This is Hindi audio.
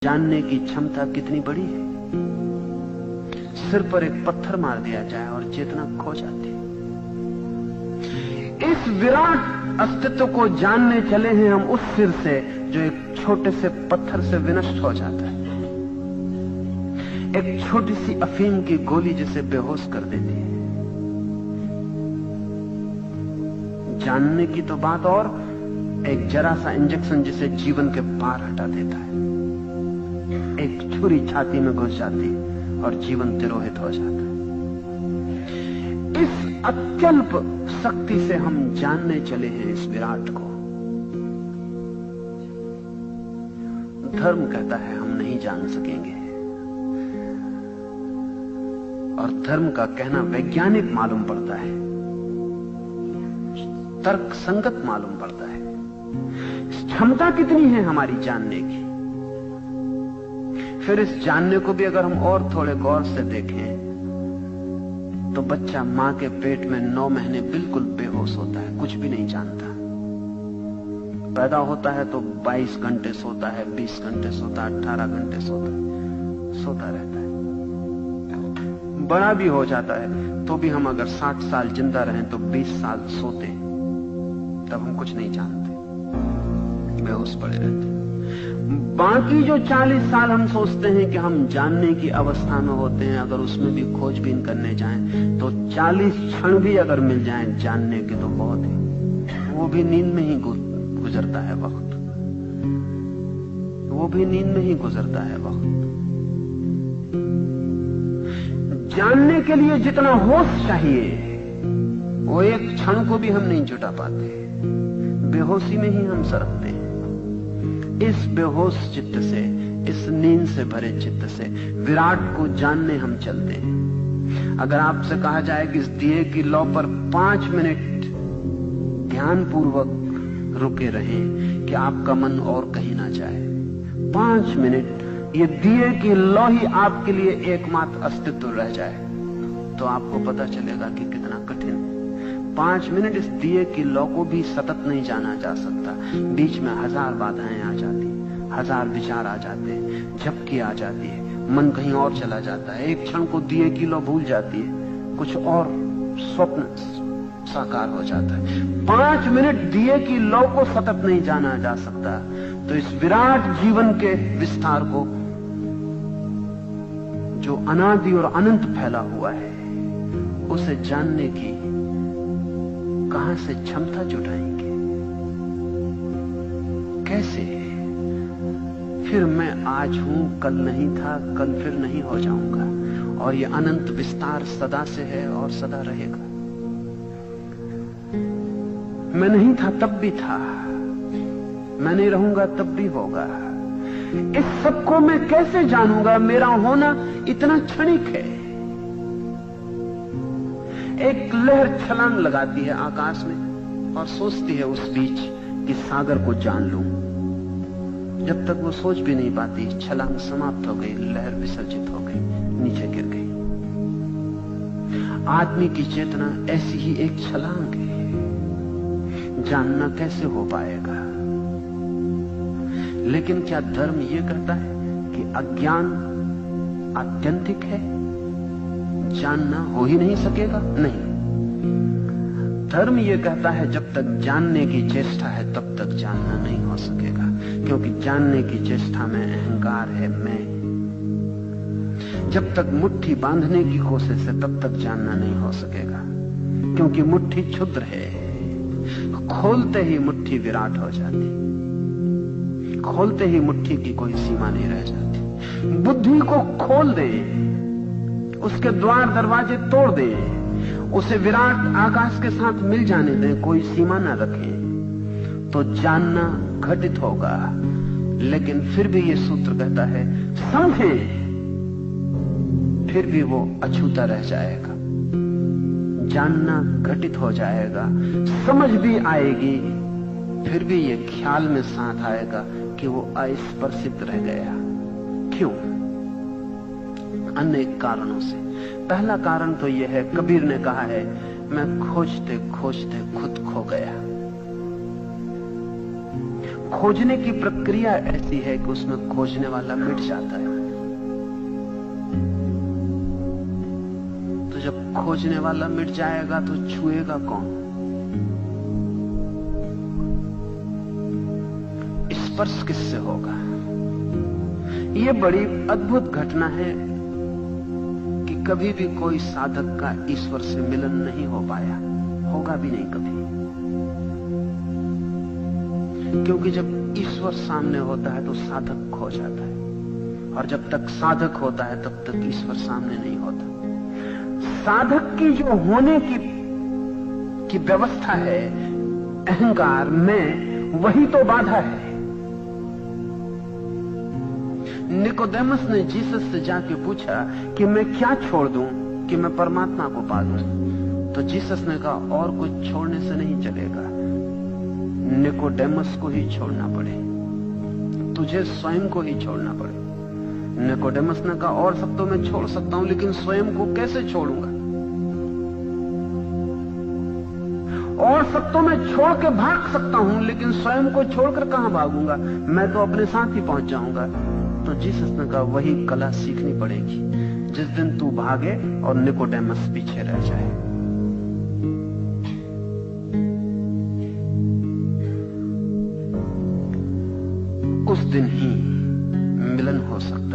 जानने की क्षमता कितनी बड़ी है। सिर पर एक पत्थर मार दिया जाए और चेतना खो जाती है। इस विराट अस्तित्व को जानने चले हैं हम उस सिर से जो एक छोटे से पत्थर से विनष्ट हो जाता है। एक छोटी सी अफीम की गोली जिसे बेहोश कर देती है। जानने की तो बात, और एक जरा सा इंजेक्शन जिसे जीवन के पार हटा देता है। एक छुरी छाती में घुस जाती है और जीवन तिरोहित हो जाता है। इस अत्यल्प शक्ति से हम जानने चले हैं इस विराट को। धर्म कहता है हम नहीं जान सकेंगे, और धर्म का कहना वैज्ञानिक मालूम पड़ता है, तर्क संगत मालूम पड़ता है। क्षमता कितनी है हमारी जानने की। फिर इस जानने को भी अगर हम और थोड़े गौर से देखें तो बच्चा मां के पेट में 9 महीने बिल्कुल बेहोश होता है, कुछ भी नहीं जानता। पैदा होता है तो 22 घंटे सोता है, 20 घंटे सोता है, 18 घंटे सोता रहता है। बड़ा भी हो जाता है तो भी हम अगर 60 साल जिंदा रहें तो 20 साल सोते, तब हम कुछ नहीं जानते, बेहोश पड़े रहते। बाकी जो 40 साल हम सोचते हैं कि हम जानने की अवस्था में होते हैं, अगर उसमें भी खोजबीन करने जाएं तो 40 क्षण भी अगर मिल जाएं जानने के तो बहुत है। वो भी नींद में ही गुजरता है वक्त, वो भी नींद में ही गुजरता है वक्त। जानने के लिए जितना होश चाहिए वो एक क्षण को भी हम नहीं जुटा पाते, बेहोशी में ही हम सरकते हैं। इस बेहोश चित्त से, इस नींद से भरे चित्त से विराट को जानने हम चलते हैं। अगर आपसे कहा जाए कि इस दिए की लौ पर 5 मिनट ध्यानपूर्वक रुके रहें कि आपका मन और कहीं ना जाए, 5 मिनट ये दिए की लौ ही आपके लिए एकमात्र अस्तित्व रह जाए, तो आपको पता चलेगा कि कितना कठिन। 5 मिनट इस दिए की लौ को भी सतत नहीं जाना जा सकता। बीच में 1000 बाधाएं आ जाती, 1000 विचार आ जाते हैं, झपकी आ जाती है, मन कहीं और चला जाता है। एक क्षण को दिए की लौ भूल जाती है, कुछ और स्वप्न साकार हो जाता है। 5 मिनट दिए की लौ को सतत नहीं जाना जा सकता, तो इस विराट जीवन के विस्तार को जो अनादि और अनंत फैला हुआ है, उसे जानने की कहां से क्षमता जुटाएंगे, कैसे? फिर मैं आज हूं, कल नहीं था, कल फिर नहीं हो जाऊंगा, और ये अनंत विस्तार सदा से है और सदा रहेगा। मैं नहीं था तब भी था, मैं नहीं रहूंगा तब भी होगा। इस सबको मैं कैसे जानूंगा? मेरा होना इतना क्षणिक है। एक लहर छलांग लगाती है आकाश में और सोचती है उस बीच कि सागर को जान लूं। जब तक वो सोच भी नहीं पाती, छलांग समाप्त हो गई, लहर विसर्जित हो गई, नीचे गिर गई। आदमी की चेतना ऐसी ही एक छलांग है। जानना कैसे हो पाएगा? लेकिन क्या धर्म ये कहता है कि अज्ञान आत्यंतिक है, जानना हो ही नहीं सकेगा? नहीं, धर्म ये कहता है जब तक जानने की चेष्टा है तब तक जानना नहीं हो सकेगा, क्योंकि जानने की चेष्टा में अहंकार है, मैं। जब तक मुट्ठी बांधने की कोशिश है तब तक जानना नहीं हो सकेगा, क्योंकि मुट्ठी क्षुद्र है। खोलते ही मुट्ठी विराट हो जाती, खोलते ही मुट्ठी की कोई सीमा नहीं रह जाती। बुद्धि को खोल दे, उसके द्वार दरवाजे तोड़ दें, उसे विराट आकाश के साथ मिल जाने दें, कोई सीमा न रखें, तो जानना घटित होगा। लेकिन फिर भी ये सूत्र कहता है समझें, फिर भी वो अछूता रह जाएगा। जानना घटित हो जाएगा, समझ भी आएगी, फिर भी ये ख्याल में साथ आएगा कि वो अस्पर्शित रह गया। क्यों? अनेक कारणों से। पहला कारण तो यह है, कबीर ने कहा है, मैं खोजते खोजते खुद खो गया। खोजने की प्रक्रिया ऐसी है कि उसमें खोजने वाला मिट जाता है। तो जब खोजने वाला मिट जाएगा तो छुएगा कौन? स्पर्श किससे होगा? यह बड़ी अद्भुत घटना है कि कभी भी कोई साधक का ईश्वर से मिलन नहीं हो पाया, होगा भी नहीं कभी। क्योंकि जब ईश्वर सामने होता है तो साधक खो जाता है, और जब तक साधक होता है तब तक ईश्वर सामने नहीं होता। साधक की जो होने की व्यवस्था है, अहंकार में, वही तो बाधा है। निकोदेमस ने जीसस से जाके पूछा कि मैं क्या छोड़ दूं कि मैं परमात्मा को पा लूं? तो जीसस ने कहा और कुछ छोड़ने से नहीं चलेगा, निकोडेमस को ही छोड़ना पड़े, तुझे स्वयं को ही छोड़ना पड़े। निकोडेमस ने कहा और सब तो मैं छोड़ सकता हूं, लेकिन स्वयं को कैसे छोड़ूंगा? और सब तो मैं छोड़ के भाग सकता हूं, लेकिन स्वयं को छोड़कर कहां भागूंगा? मैं तो अपने साथ ही पहुंच जाऊंगा। तो जीसस ने कहा वही कला सीखनी पड़ेगी जिस दिन तू भागे और निकोडेमस पीछे रह जाए। उस दिन ही मिलन हो सकता है।